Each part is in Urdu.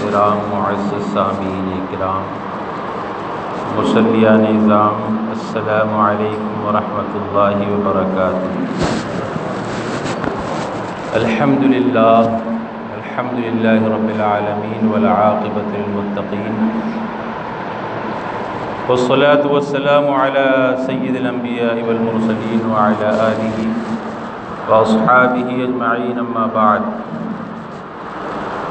کرام، معزز سامعین کرام، مصلیان نظام، السلام علیکم ورحمۃ اللہ وبرکاتہ۔ الحمدللہ رب العالمین والعاقبۃ للمتقین، والصلاة والسلام علی سید الانبیاء والمرسلین وعلی آلہ واصحابہ اجمعین، اما بعد،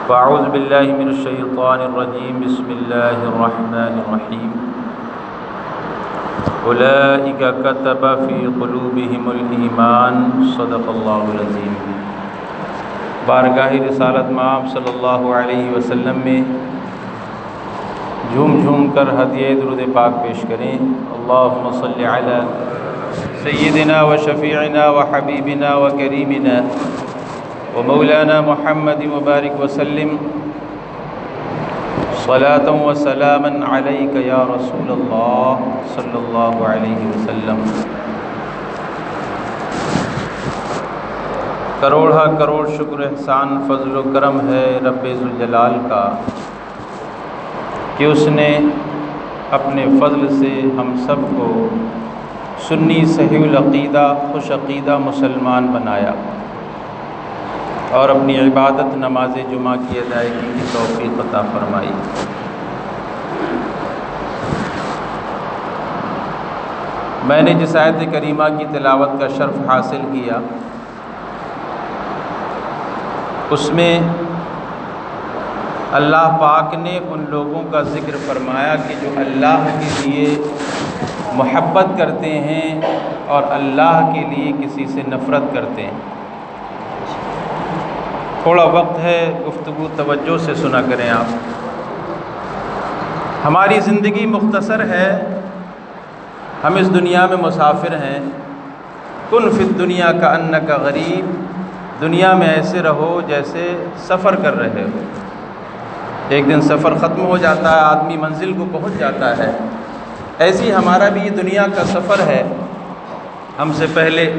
فاعوذ باللہ من الشیطان الرجیم، بسم اللہ الرحمن الرحیم۔ اولئک کتب فی قلوبہم الایمان، صدق اللہ العظیم۔ بارگاہ رسالت مآب صلی اللہ علیہ وسلم میں جھوم جھوم کر ہدیہ درود پاک پیش کریں۔ اللہم صلی علی سیدنا و شفیعنا و حبیبنا و کریمنا و مولانا محمد مبارک وسلم، صلاۃ و سلاما علیک یا رسول اللہ صلی اللہ علیہ وسلم۔ کروڑا کروڑ شکر احسان فضل و کرم ہے رب ذوالجلال کا کہ اس نے اپنے فضل سے ہم سب کو سنی صحیح العقیدہ خوش عقیدہ مسلمان بنایا اور اپنی عبادت نماز جمعہ کی ادائیگی کی توفیق عطا فرمائی۔ میں نے جس آیت کریمہ کی تلاوت کا شرف حاصل کیا، اس میں اللہ پاک نے ان لوگوں کا ذکر فرمایا کہ جو اللہ کے لیے محبت کرتے ہیں اور اللہ کے لیے کسی سے نفرت کرتے ہیں۔ تھوڑا وقت ہے، گفتگو توجہ سے سنا کریں آپ۔ ہماری زندگی مختصر ہے، ہم اس دنیا میں مسافر ہیں۔ کن فی الدنیا کأنک غریب، دنیا میں ایسے رہو جیسے سفر کر رہے ہو۔ ایک دن سفر ختم ہو جاتا ہے، آدمی منزل کو پہنچ جاتا ہے۔ ایسی ہمارا بھی یہ دنیا کا سفر ہے۔ ہم سے پہلے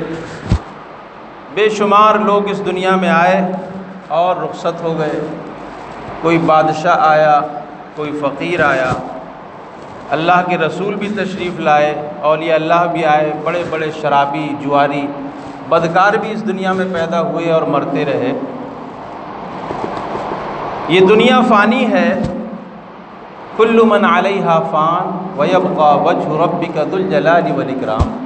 بے شمار لوگ اس دنیا میں آئے اور رخصت ہو گئے۔ کوئی بادشاہ آیا، کوئی فقیر آیا، اللہ کے رسول بھی تشریف لائے، اولیاء اللہ بھی آئے، بڑے بڑے شرابی، جواری، بدکار بھی اس دنیا میں پیدا ہوئے اور مرتے رہے۔ یہ دنیا فانی ہے، کل من علیہا فان ویبقی وجہ ربک ذو الجلال والاکرام۔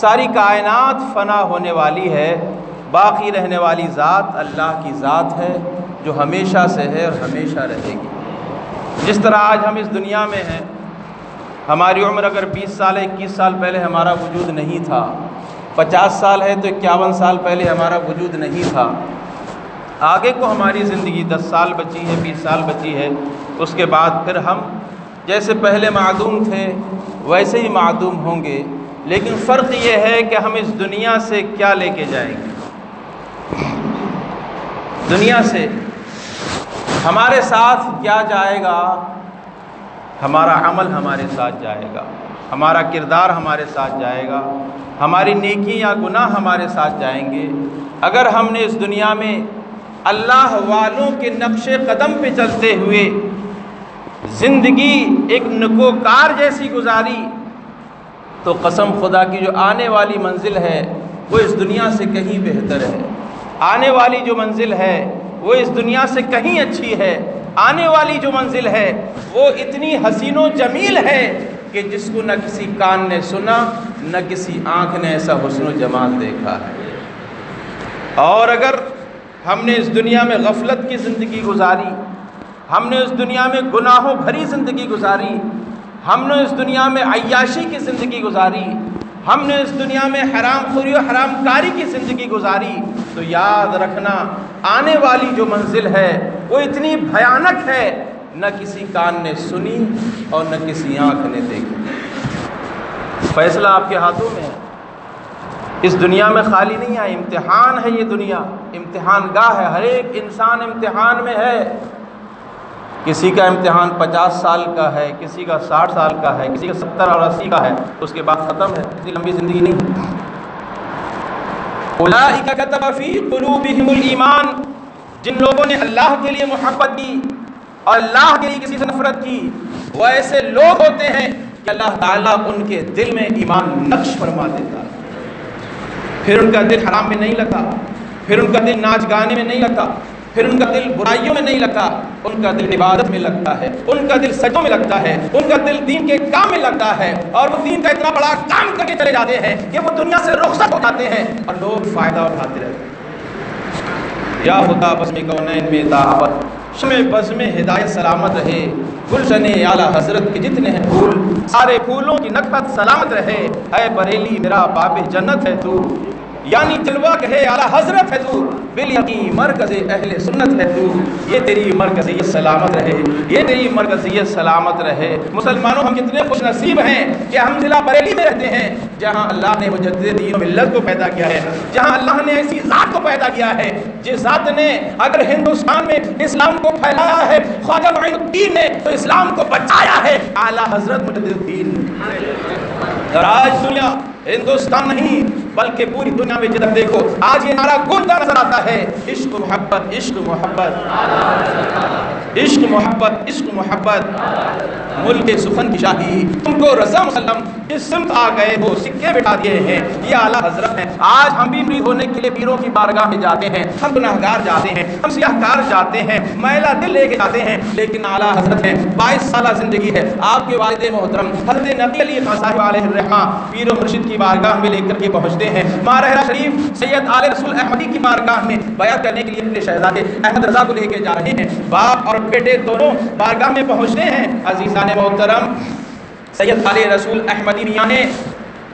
ساری کائنات فنا ہونے والی ہے، باقی رہنے والی ذات اللہ کی ذات ہے جو ہمیشہ سے ہے اور ہمیشہ رہے گی۔ جس طرح آج ہم اس دنیا میں ہیں، ہماری عمر اگر 20 سال 21 سال پہلے ہمارا وجود نہیں تھا، 50 سال ہے تو 51 سال پہلے ہمارا وجود نہیں تھا۔ آگے کو ہماری زندگی 10 سال بچی ہے، 20 سال بچی ہے، اس کے بعد پھر ہم جیسے پہلے معدوم تھے ویسے ہی معدوم ہوں گے، لیکن فرق یہ ہے کہ ہم اس دنیا سے کیا لے کے جائیں گے۔ دنیا سے ہمارے ساتھ کیا جائے گا؟ ہمارا عمل ہمارے ساتھ جائے گا، ہمارا کردار ہمارے ساتھ جائے گا، ہماری نیکی یا گناہ ہمارے ساتھ جائیں گے۔ اگر ہم نے اس دنیا میں اللہ والوں کے نقش قدم پہ چلتے ہوئے زندگی ایک نکوکار جیسی گزاری، تو قسم خدا کی جو آنے والی منزل ہے وہ اس دنیا سے کہیں بہتر ہے۔ آنے والی جو منزل ہے وہ اس دنیا سے کہیں اچھی ہے۔ آنے والی جو منزل ہے وہ اتنی حسین و جمیل ہے کہ جس کو نہ کسی کان نے سنا، نہ کسی آنکھ نے ایسا حسن و جمال دیکھا ہے۔ اور اگر ہم نے اس دنیا میں غفلت کی زندگی گزاری، ہم نے اس دنیا میں گناہوں بھری زندگی گزاری، ہم نے اس دنیا میں عیاشی کی زندگی گزاری، ہم نے اس دنیا میں حرام خوری و حرام کاری کی زندگی گزاری، تو یاد رکھنا آنے والی جو منزل ہے وہ اتنی بھیانک ہے، نہ کسی کان نے سنی اور نہ کسی آنکھ نے دیکھی۔ فیصلہ آپ کے ہاتھوں میں ہے۔ اس دنیا میں خالی نہیں ہے، امتحان ہے۔ یہ دنیا امتحان گاہ ہے، ہر ایک انسان امتحان میں ہے۔ کسی کا امتحان 50 سال کا ہے، کسی کا 60 سال کا ہے، کسی کا 70 اور 80 کا ہے، اس کے بعد ختم ہے۔ اتنی لمبی زندگی نہیں۔ اولئک کتب فی قلوبہم الایمان، جن لوگوں نے اللہ کے لیے محبت کی، اور اللہ کے لیے کسی سے نفرت کی، وہ ایسے لوگ ہوتے ہیں کہ اللہ تعالیٰ ان کے دل میں ایمان نقش فرما دیتا ہے، پھر ان کا دل حرام میں نہیں لگتا، پھر ان کا دل ناچ گانے میں نہیں لگتا، پھر ان کا دل برائیوں میں نہیں لگتا، ان کا دل عبادت میں لگتا ہے، ان کا دل سجدوں میں لگتا ہے، ان کا دل دین کے کام میں لگتا ہے، اور وہ دین کا اتنا بڑا کام کر کے چلے جاتے ہیں کہ وہ دنیا سے رخصت ہو جاتے ہیں اور لوگ فائدہ اٹھاتے رہتے ہیں۔ یا خدا بزم کونین میں دعوت، شمع بزم ہدایت سلامت رہے، گلشن اعلیٰ حضرت کے جتنے ہیں پھول، سارے پھولوں کی نکہت سلامت رہے، اے بریلی میرا باب جنت ہے تو، یعنی جلوہ کہے اعلیٰ حضرت ہے تو، بالیقین مرکز اہل سنت ہے تو، یہ تیری مرکزیت سلامت رہے، یہ تیری مرکزیت سلامت رہے۔ مسلمانوں ہم کتنے خوش نصیب ہیں کہ ہم ضلع بریلی میں رہتے ہیں، جہاں اللہ نے مجدد دین و ملت کو پیدا کیا ہے، جہاں اللہ نے ایسی ذات کو پیدا کیا ہے جس ذات نے اگر ہندوستان میں اسلام کو پھیلایا ہے، خواجہ معین الدین نے تو اسلام کو بچایا ہے اعلیٰ حضرت مجدد الدین۔ اور آج دنیا، ہندوستان نہیں بلکہ پوری دنیا میں جدھر دیکھو آج یہ نعرہ گونجتا نظر آتا ہے، عشق محبت، عشق محبت، عشق محبت، عشق محبت، ملک سخن کی شاہی تم کو رضا مسلم، جس سمت آ گئے وہ سکے بٹھا دیے ہیں، یہ اعلیٰ حضرت ہیں۔ آج ہم بھی مرید ہونے کے لیے پیروں کی بارگاہ میں جاتے ہیں، ہم گناہگار جاتے ہیں، ہم سیاہ کار جاتے ہیں، میلہ دل لے کے جاتے ہیں، لیکن اعلیٰ حضرت ہیں، 22 سالہ زندگی ہے آپ کے والد محترم حضرت نقی علی خان صاحب علیہ الرحمہ پیر و مرشد کی بارگاہ میں لے کر کے پہنچتے ہیں، مارہرہ شریف سید آل رسول احمدی کی بارگاہ میں بیعت کرنے کے لیے اپنے شہزادے احمد رضا کو لے کے جا رہے ہیں، باپ اور بیٹے دونوں بارگاہ میں پہنچتے ہیں۔ عزیزان محترم، سید آل رسول احمدی میاں نے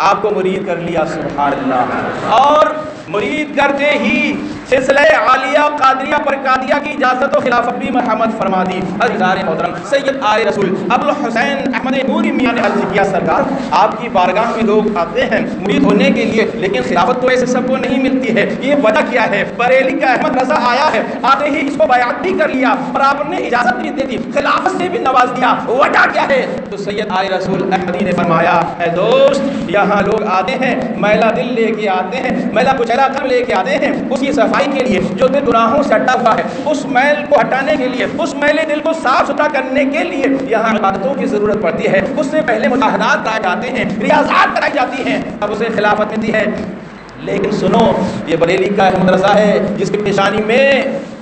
آپ کو مرید کر لیا، سبحان اللہ، اور مرید کرتے ہی سلسلہ عالیہ قادریہ پر قادیہ کی اجازت و خلافت بھی مرحمت فرما دی۔ عزیزان محترم، سید آل رسول ابوالحسین احمد نوری میاں نے عرض کیا، سرکار آپ کی بارگاہ میں لوگ آتے ہیں مرید ہونے کے لیے، لیکن خلافت تو ایسے سب کو نہیں ملتی ہے، یہ وجہ کیا ہے؟ بریلی کا احمد رضا آیا ہے، آتے ہی اس کو بیعت بھی کر لیا اور آپ نے اجازت بھی دے دی، خلافت سے بھی نواز دیا، وجہ کیا ہے؟ تو سید آل رسول احمدی نے فرمایا، اے دوست، یہاں لوگ آتے ہیں میلہ دل لے کے آتے ہیں، میلہ کچیلا کر لے کے آتے ہیں، اس کی صفائی کے لیے جو دل گناہوں سے ہٹا ہوا ہے، اس میل کو ہٹانے کے لیے، اس میلے دل کو صاف ستھرا کرنے کے لیے یہاں عبادتوں کی ضرورت پڑتی ہے، اس سے پہلے مجاہدات کرائے جاتے ہیں، ریاضات کرائی جاتی ہیں، اب اسے خلافت ملتی ہے۔ لیکن سنو، یہ بریلی کا احمد رضا ہے جس کی پیشانی میں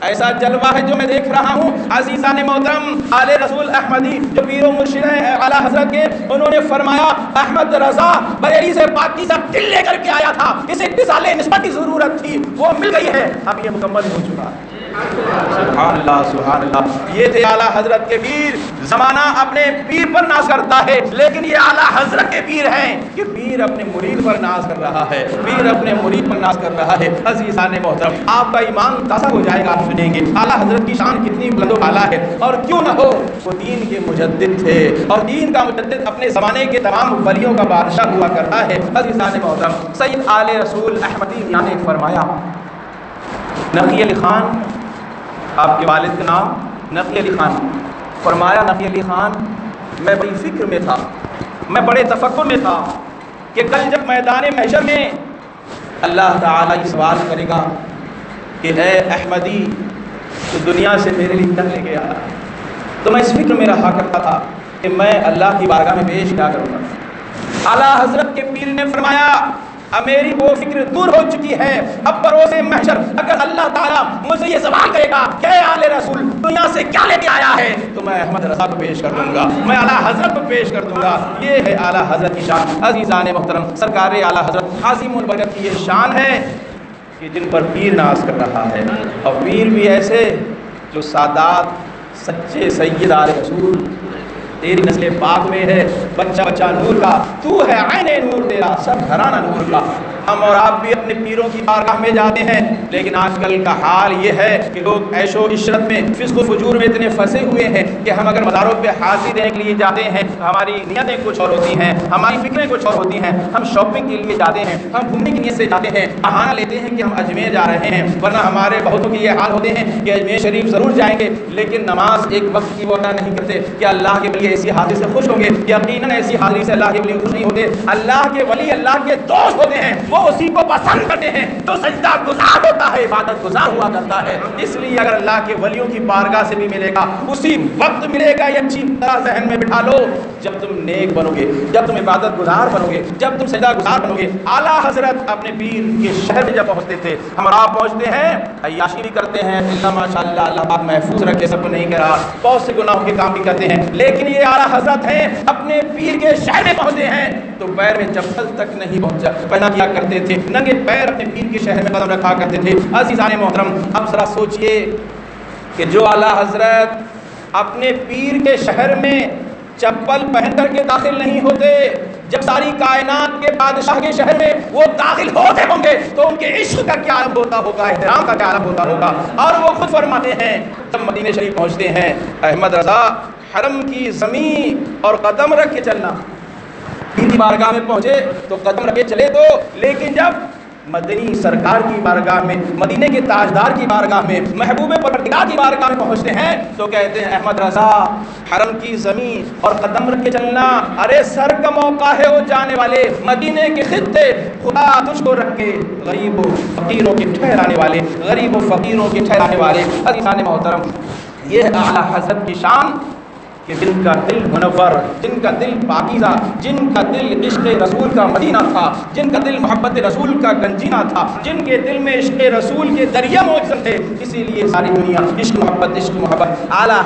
ایسا جلوہ ہے جو میں دیکھ رہا ہوں۔ عزیزان محترم، آل رسول احمدی جو پیر و مرشد ہیں اعلیٰ حضرت کے، انہوں نے فرمایا احمد رضا بریلی سے پاکیزہ دل لے کر کے آیا تھا، اسے اتصال نسبت کی ضرورت تھی، وہ مل گئی ہے، اب یہ مکمل ہو چکا ہے۔ سبحان اللہ، سبحان اللہ، یہ تھے اعلیٰ حضرت کے پیر۔ زمانہ اپنے پیر پر ناز کرتا ہے، لیکن یہ اعلیٰ حضرت کے پیر ہیں کہ پیر اپنے مرید پر ناز کر رہا ہے، پیر اپنے مرید پر ناز کر رہا ہے۔ عزیزان محترم، آپ کا ایمان تازہ ہو جائے گا، آپ سنیں گے اعلیٰ حضرت کی شان کتنی بلند و بالا ہے، اور کیوں نہ ہو، وہ دین کے مجدد تھے، اور دین کا مجدد اپنے زمانے کے تمام ولیوں کا بادشاہ ہوا کرتا ہے۔ عزیزان محترم، سید آل رسول احمدی میاں نے فرمایا، نقی علی خان، آپ کے والد کا نام نقی علی خان، فرمایا نقی علی خان، میں بڑی فکر میں تھا، میں بڑے تفکر میں تھا کہ کل جب میدان محشر میں اللہ تعالیٰ یہ سوال کرے گا کہ اے احمدی تو دنیا سے میرے لیے کیا لے کے آیا، تو میں اس فکر میں رہا کرتا تھا کہ میں اللہ کی بارگاہ میں پیش کیا کروں گا۔ اعلیٰ حضرت کے پیر نے فرمایا، اب میری وہ فکر دور ہو چکی ہے، اب بروز محشر اگر اللہ تعالیٰ مجھے یہ سوال کرے گا کہ اے آل رسول دنیا سے کیا لے کے آیا ہے، تو میں احمد رضا کو پیش کر دوں گا، میں اعلیٰ حضرت کو پیش کر دوں گا۔ یہ ہے اعلیٰ حضرت کی شان۔ عزیزان محترم، سرکار اعلیٰ حضرت عظیم البرکت کی یہ شان ہے کہ جن پر پیر ناز کر رہا ہے، اور پیر بھی ایسے جو سادات سچے سید آل رسول، تیری نسل پاک میں ہے بچہ بچہ نور کا، تو ہے عین نور تیرا سب گھرانہ نور کا۔ ہم اور آپ بھی اپنے پیروں کی بارگاہ میں جاتے ہیں، لیکن آج کل کا حال یہ ہے کہ لوگ عیش و عشرت میں فسق و فجور میں اتنے پھنسے ہوئے ہیں کہ ہم اگر مزاروں پہ حاضری دینے کے لیے جاتے ہیں، ہماری نیتیں کچھ اور ہوتی ہیں، ہماری فکریں کچھ اور ہوتی ہیں، ہم شاپنگ کے لیے جاتے ہیں، ہم گھومنے کی نیت سے جاتے ہیں، بہانہ لیتے ہیں کہ ہم اجمیر جا رہے ہیں، ورنہ ہمارے بہتوں کے یہ حال ہوتے ہیں کہ اجمیر شریف ضرور جائیں گے، لیکن نماز ایک وقت کی وہ ادا نہیں کرتے کہ اللہ کے ولی ایسی حاضری سے خوش ہوں گے؟ یقیناً ایسی حاضری سے اللہ کے ولی خوش نہیں ہوتے۔ اللہ کے ولی اللہ کے دوست ہوتے ہیں، وہ اسی کو پسند کرتے ہیں جو سجدہ گزار ہوتا ہے، عبادت گزار ہوا کرتا ہے۔ اس لیے اگر اللہ کے ولیوں کی بارگاہ سے بھی ملے گا اسی وقت ملے گا، یہ اچھی طرح ذہن میں بٹھا لو، جب تم نیک بنو گے، جب تم عبادت گزار بنو گے، جب تم سجدہ گزار بنو گے۔ اعلیٰ حضرت اپنے پیر کے شہر میں جب پہنچتے تھے، ہم آپ پہنچتے ہیں عیاشی بھی کرتے ہیں، اللہ ماشاء اللہ اللہ پاک محفوظ رکھے، سب کو نہیں کہہ رہا، بہت سے گناہوں کے کام بھی کرتے ہیں، لیکن یہ اعلیٰ حضرت ہیں اپنے پیر کے شہر میں پہنچتے ہیں تو پیر میں چپل تک نہیں پہنا کیا کرتے تھے، ننگے پیر اپنے پیر کے شہر میں قدم رکھا کرتے تھے۔ عزیزان محترم، اب ذرا سوچئے کہ جو اعلیٰ حضرت اپنے پیر کے شہر میں چپل پہن کر کے داخل نہیں ہوتے، جب ساری کائنات کے بادشاہ کے شہر میں وہ داخل ہوتے ہوں گے تو ان کے عشق کا کیا عالم ہوتا ہوگا، احترام کا کیا عالم ہوتا ہوگا۔ اور وہ خود فرماتے ہیں جب مدینہ شریف پہنچتے ہیں، احمد رضا حرم کی زمین اور قدم رکھ کے چلنا، پیر کی بارگاہ میں پہنچے تو قدم رکھ کے چلے تو، لیکن جب مدنی سرکار کی بارگاہ میں، مدینے کے تاجدار کی بارگاہ میں، محبوب پروردگار کی بارگاہ میں پہنچتے ہیں تو کہتے ہیں احمد رضا حرم کی زمین اور قدم رکھ کے چلنا، ارے سر کا موقع ہے وہ جانے والے، مدینے کے خطے خدا تجھ کو رکھ کے غریب و فقیروں کے ٹھہرانے والے، غریب و فقیروں کے ٹھہرانے والے۔ عزیزان محترم، یہ اعلیٰ حضرت کی شان کہ جن کا دل منور، جن کا دل پاکیزہ، جن کا دل عشق رسول کا مدینہ تھا، جن کا دل محبت رسول کا گنجینہ تھا، جن کے دل میں عشق رسول کے دریا موجود تھے، اسی لیے ساری دنیا عشق محبت اعلیٰ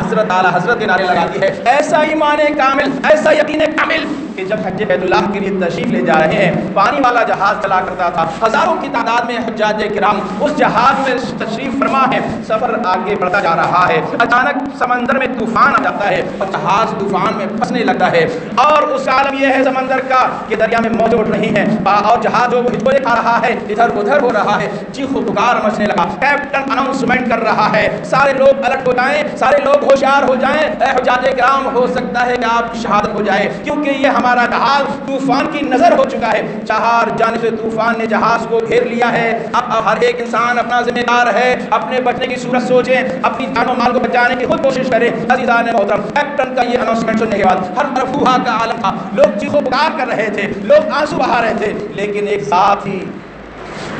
حضرت کے نعرے لگاتی ہے۔ ایسا ایمان کامل، ایسا یقین کامل کہ جب حج بیت اللہ کے لیے تشریف لے جا رہے ہیں، پانی والا جہاز چلا کرتا تھا، ہزاروں کی تعداد میں حجاج کرام اس جہاز میں تشریف فرما ہے، سفر آگے بڑھتا جا رہا ہے، اچانک سمندر میں طوفان آ جاتا ہے اور جہاز طوفان میں پھنسنے لگتا ہے، اور اس عالم یہ ہے سمندر کا کہ دریا میں موجیں اٹھ رہی ہیں اور جہاز جو ہچکولے کھا رہا ہے، ادھر ادھر ہو رہا ہے، چیخ و پکار مچنے لگا، کیپٹن اناؤنسمنٹ کر رہا ہے، سارے لوگ الرٹ ہو جائیں، سارے لوگ ہوشیار ہو جائیں، اے حجاج کرام ہو سکتا ہے کہ آپ کی شہادت ہو جائے، کیونکہ یہ ہمارا جہاز طوفان کی نظر ہو چکا ہے، چار جانب سے طوفان نے جہاز کو گھیر لیا ہے، اب ہر ایک انسان اپنا ذمہ دار ہے، اپنے بچنے کی صورت سوچیں، اپنی جان و مال کو بچانے کی خود کوشش کریں۔ عزیزان محترم، کیپٹن کا یہ اناؤنسمنٹ سننے کے بعد ہر طرف ہوا کا عالم تھا، لوگ چیخ و پکار کر رہے تھے، لوگ آنسو بہا رہے تھے، لیکن ایک ذات تھی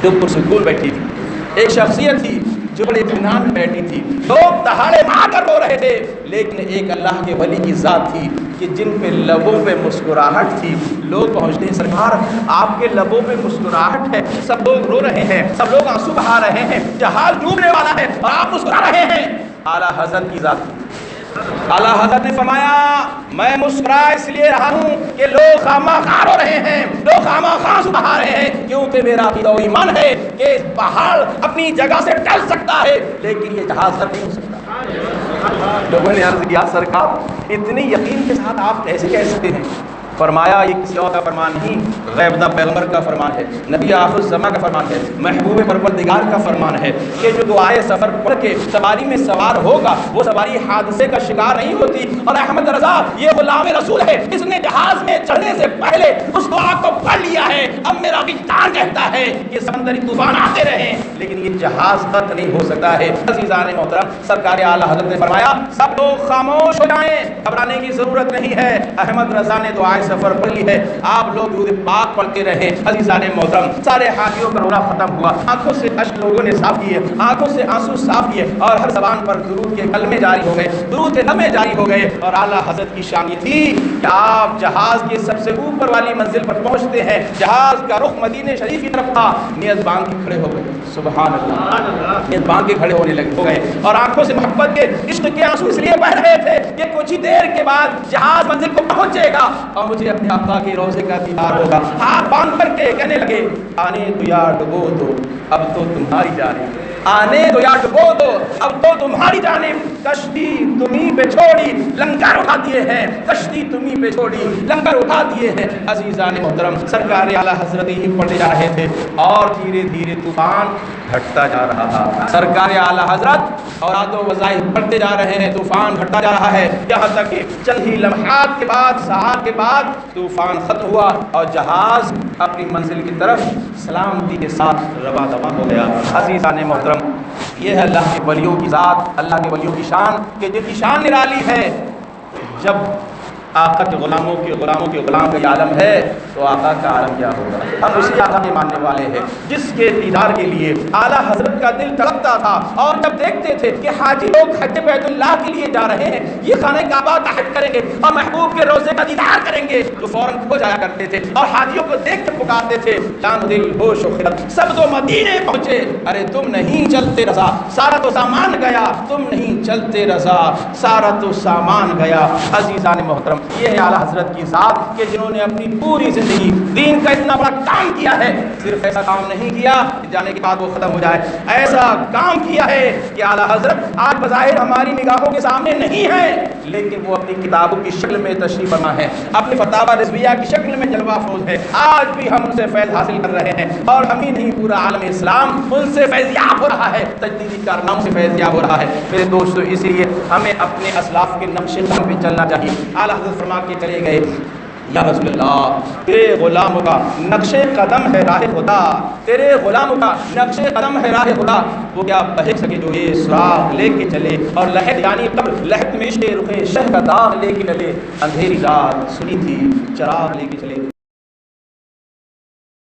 جو پرسکون بیٹھی تھی، ایک شخصیت تھی جو بڑے اطمینان میں بیٹھی تھی، لوگ دہاڑے مار کر رو رہے تھے، لیکن ایک اللہ کے ولی کی ذات تھی کہ جن پہ لبوں پہ مسکراہٹ تھی۔ لوگ پہنچتے ہیں، سرکار آپ کے لبوں پہ مسکراہٹ ہے، سب لوگ رو رہے ہیں، سب لوگ آنسو بہا رہے ہیں، جہاز ڈوبنے والا ہے اور آپ مسکرا رہے ہیں۔ اعلیٰ حضرت کی ذات تھی۔ اعلیٰ حضرت نے فرمایا میں مسکرا اس لیے رہا ہوں کہ لوگ خامخواہ رو رہے ہیں، لوگ خامخواہ آنسو بہا رہے ہیں، کیونکہ میرا عقیدہ و ایمان ہے کہ پہاڑ اپنی جگہ سے ٹل سکتا ہے لیکن یہ جہاز غرق نہیں ہو سکتا۔ لوگوں نے عرض کیا سرکار اتنی یقین کے ساتھ آپ کیسے کہہ سکتے ہیں؟ فرمایا یہ کسی اور کا فرمان نہیں، غیب داں پیغمبر کا فرمان ہے، نبی آخر الزماں کا فرمان ہے، محبوب پروردگار کا فرمان ہے کہ جو دعائے سفر پڑھ کے سواری میں سوار ہوگا وہ سواری حادثے کا شکار نہیں ہوتی۔ اور احمد رضا یہ غلام رسول ہے، اس نے جہاز میں چڑھنے سے پہلے اس دعا کو پڑھ لیا ہے۔ اب میرا وجدان کہتا ہے کہ سمندری طوفان آتے رہیں لیکن یہ جہاز غرق نہیں ہو سکتا ہے۔ عزیزان محترم، سرکار اعلیٰ حضرت نے فرمایا سب لوگ خاموش ہو جائیں، گھبرانے کی ضرورت نہیں ہے۔ احمد رضا نے دعائے سفر پڑھ لی ہے، آپ لوگ درود پاک پڑھتے رہے۔ عزیزان محترم، سارے حاجیوں کا رونا ختم ہوا، آنکھوں سے اشک لوگوں نے صاف کیے، آنکھوں سے آنسو صاف کیے اور ہر زبان پر درود کے کلمے جاری ہو گئے، درود کے نغمے جاری ہو گئے۔ اور اعلیٰ حضرت کی شان یہ تھی کہ آپ جہاز کے سب سے اوپر والی منزل پر پہنچتے ہیں، جہاز کا رخ مدینہ شریف کی طرف تھا، نیت باندھ کے کھڑے ہو گئے، سبحان اللہ، نیت باندھ کے کھڑے ہونے لگے ہو گئے اور آنکھوں سے محبت کے عشق کے آنسو اس لیے بہ رہے تھے کہ کچھ ہی دیر کے بعد جہاز منزل کو پہنچ جائے گا اور مجھے اپنے آقا کے روضے کا دیدار ہوگا۔ ہاتھ باندھ کر کے کہنے لگے آنے دو یا ڈبو دو اب تو تمہاری جانب، آنے دو یا ڈبو دو اب تو تمہاری جانب، کشتی تمہیں پہ چھوڑی لنگر اٹھا دیے ہیں، کشتی تمہیں پہ چھوڑی لنگر اٹھا دیے ہیں۔ عزیزان محترم، سرکار اعلیٰ حضرت ہی پڑھتے جا رہے تھے اور دھیرے دھیرے طوفان گھٹتا جا رہا تھا۔ سرکار اعلیٰ حضرت اور آدو وظائف پڑھتے جا رہے ہیں، طوفان گھٹتا جا رہا ہے، یہاں تک کہ چند ہی لمحات کے بعد، ساعات کے بعد طوفان ختم ہوا اور جہاز اپنی منزل کی طرف سلامتی کے ساتھ رواں دواں ہو گیا۔ عزیزان محترم، یہ ہے اللہ کے ولیوں کی ذات، اللہ کے ولیوں کی شان کہ جن کی شان نرالی ہے۔ جب آقا کے غلاموں کے غلام کا یہ عالم ہے تو آقا کا عالم کیا ہوگا؟ ہم اسی آقا کے ماننے والے ہیں جس کے دیدار کے لیے اعلیٰ حضرت کا دل تڑپتا تھا، اور جب دیکھتے تھے کہ حاجی لوگ حج بیت اللہ کے لیے جا رہے ہیں، یہ خانہ کعبہ کا حج کریں گے اور محبوب کے روزے کا دیدار کریں گے، تو فوراً کھو جایا کرتے تھے اور حاجیوں کو دیکھ کے پکارتے تھے جان دل ہوش و خرد سب تو مدینے پہنچے، ارے تم نہیں چلتے رضا سارا تو سامان گیا، تم نہیں چلتے رضا سارا تو سامان گیا۔ عزیزان محترم، یہ ہے اعلیٰ حضرت کی ذات کہ جنہوں نے اپنی پوری زندگی دین کا اتنا بڑا کام کیا ہے، صرف ایسا کام نہیں کیا کہ جانے کے بعد وہ ختم ہو جائے، ایسا کام کیا ہے کہ اعلیٰ حضرت آج بظاہر ہماری نگاہوں کے سامنے نہیں ہے، لیکن وہ اپنی کتابوں کی شکل میں تشریف فرما ہے، اپنی فتاوی رضویہ کی شکل میں جلوہ افروز ہے۔ آج بھی ہم ان سے فیض حاصل کر رہے ہیں، اور ہم ہی نہیں پورا عالم اسلام ان سے فیضیاب ہو رہا ہے، تجدیدی کارناموں سے فیضیاب ہو رہا ہے۔ میرے دوستو، اس لیے ہمیں اپنے اسلاف کے نقش قدم پہ چلنا چاہیے۔ اعلیٰ حضرت فرما کے چلے گئے یا رسول اللہ تیرے غلاموں کا نقش قدم ہے راہ خدا، تیرے غلاموں کا نقش قدم ہے راہ خدا، وہ کیا بہک سکے جو یہ سراغ لے کے چلے، اور لہد یعنی قبر لہد میں عشق رخ شہ کا داغ لے کے چلے، اندھیری رات سنی تھی چراغ لے کے چلے۔